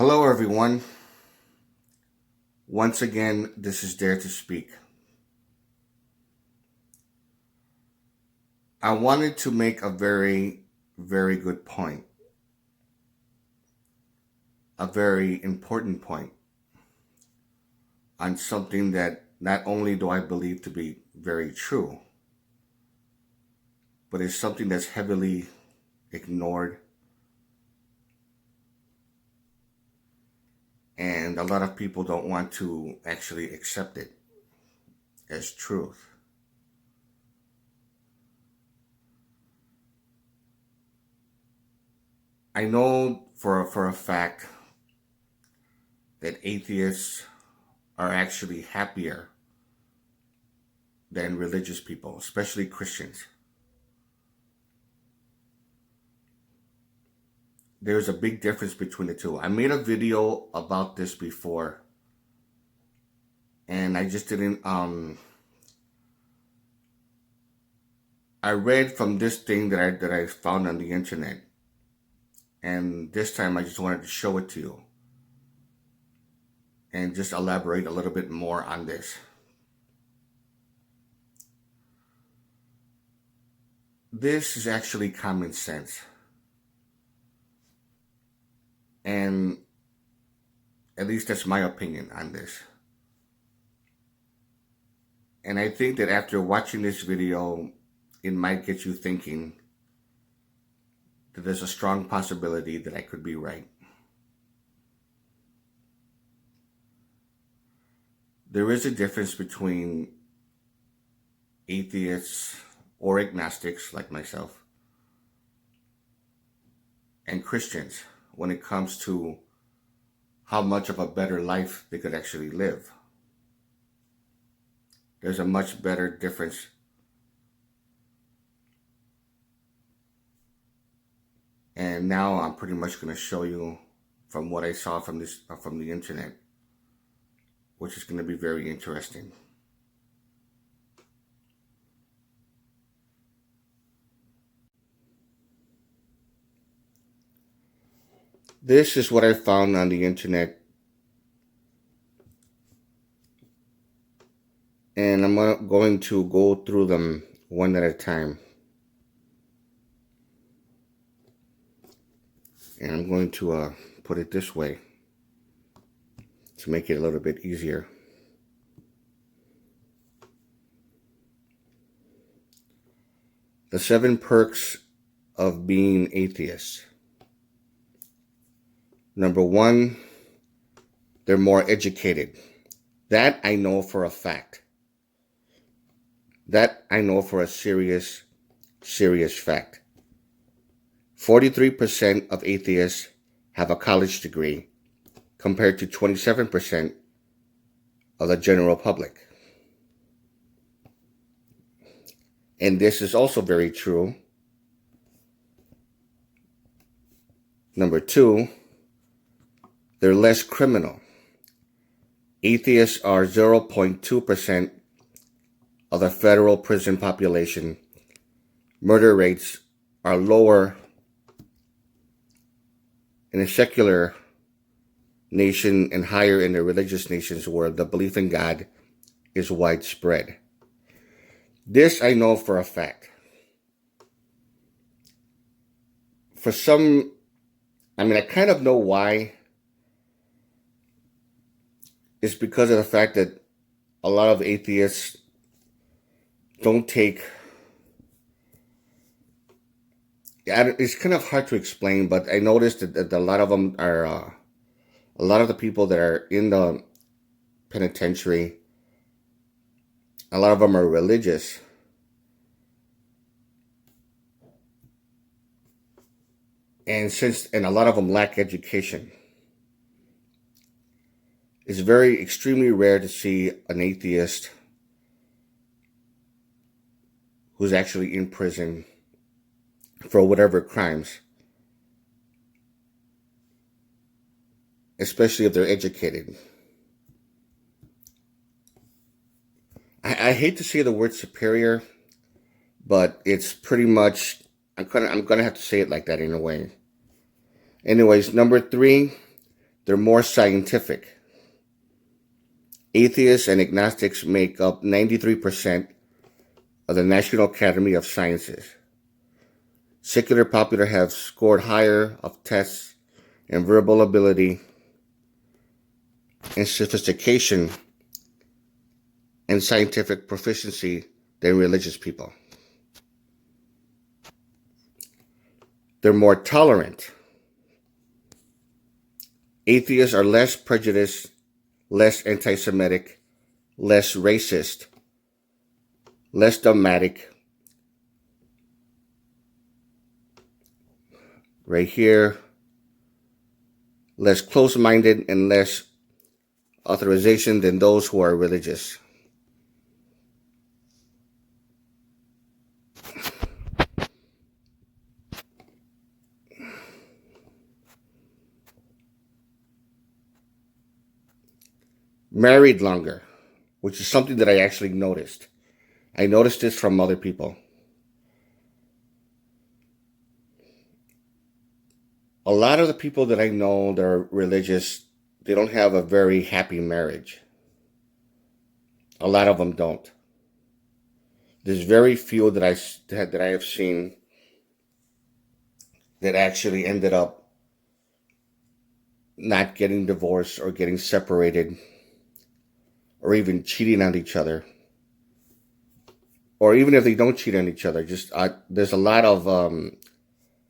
Hello, everyone. Once again, this is Dare to Speak. I wanted to make a very, very good point, a very important point on something that not only do I believe to be very true, but is something that's heavily ignored, and a lot of people don't want to actually accept it as truth. I know for a fact that atheists are actually happier than religious people, especially Christians. There's a big difference between the two. I made a video about this before, and I just didn't I read from this thing that I found on the internet, and this time I just wanted to show it to you and just elaborate a little bit more on this. This is actually common sense, and at least that's my opinion on this. And I think that after watching this video, it might get you thinking that there's a strong possibility that I could be right. There is a difference between atheists or agnostics like myself and Christians when it comes to how much of a better life they could actually live. There's a much better difference. And now I'm pretty much going to show you from what I saw from the internet, which is going to be very interesting. This is what I found on the internet, and I'm going to go through them one at a time. And I'm going to put it this way to make it a little bit easier. The 7 perks of being atheist. Number 1, they're more educated. That I know for a fact. That I know for a serious fact. 43% of atheists have a college degree compared to 27% of the general public. And this is also very true. Number 2, they're less criminal. Atheists are 0.2% of the federal prison population. Murder rates are lower in a secular nation and higher in the religious nations where the belief in God is widespread. This I know for a fact. For some, I kind of know why. It's because of the fact that a lot of atheists don't take... It's kind of hard to explain, but I noticed that a lot of them are... a lot of the people that are in the penitentiary, a lot of them are religious. And a lot of them lack education. It's extremely rare to see an atheist who's actually in prison for whatever crimes, especially if they're educated. I hate to say the word superior, but it's pretty much, I'm gonna have to say it like that in a way. Anyways, number 3, They're more scientific. Atheists and agnostics make up 93% of the National Academy of Sciences. Secular popular have scored higher of tests in verbal ability and sophistication and scientific proficiency than religious people. They're more tolerant. Atheists are less prejudiced, less anti-Semitic, less racist, less dogmatic. Right here, less close-minded and less authorization than those who are religious. Married longer, which is something that I actually noticed. I noticed this from other people. A lot of the people that I know that are religious, they don't have a very happy marriage. A lot of them don't. There's very few that I have seen that actually ended up not getting divorced or getting separated or even cheating on each other. Or even if they don't cheat on each other, there's a lot of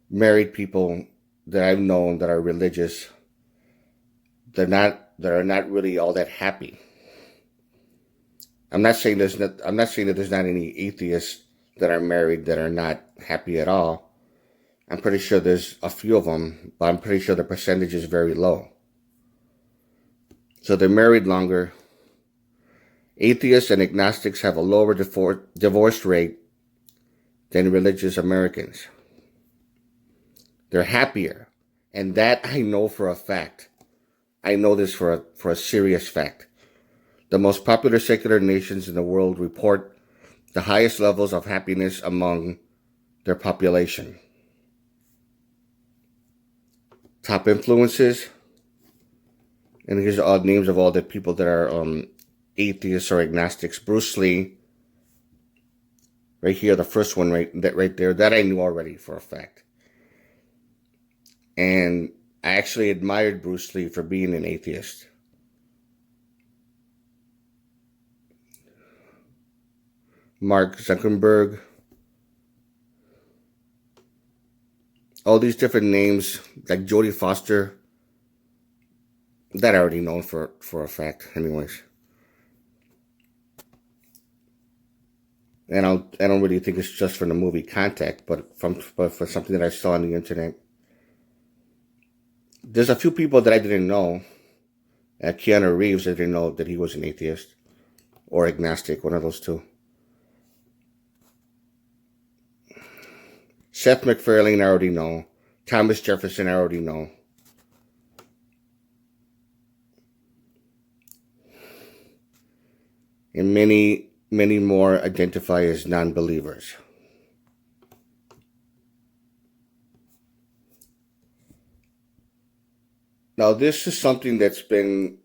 married people that I've known that are religious. That are not really all that happy. I'm not saying that there's not any atheists that are married that are not happy at all. I'm pretty sure there's a few of them, but I'm pretty sure the percentage is very low. So they're married longer. Atheists and agnostics have a lower divorce rate than religious Americans. They're happier. And that I know for a fact. I know this for a serious fact. The most popular secular nations in the world report the highest levels of happiness among their population. Top influences. And here's the names of all the people that are atheists or agnostics. Bruce Lee. Right here, the first one right there. That I knew already for a fact. And I actually admired Bruce Lee for being an atheist. Mark Zuckerberg. All these different names, like Jodie Foster. That I already know for a fact, anyways. And I don't really think it's just from the movie Contact, but for something that I saw on the internet. There's a few people that I didn't know. Keanu Reeves, I didn't know that he was an atheist or agnostic, one of those two. Seth MacFarlane, I already know. Thomas Jefferson, I already know. And many, many more identify as non-believers. Now, this is something that's been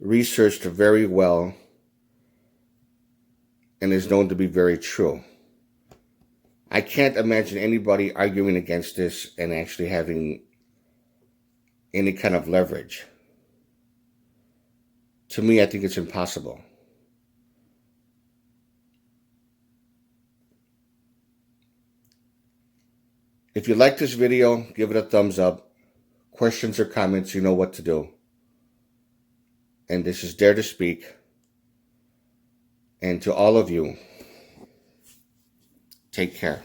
researched very well and is known to be very true. I can't imagine anybody arguing against this and actually having any kind of leverage. To me, I think it's impossible. If you like this video, give it a thumbs up. Questions or comments, you know what to do. And this is Dare to Speak. And to all of you, take care.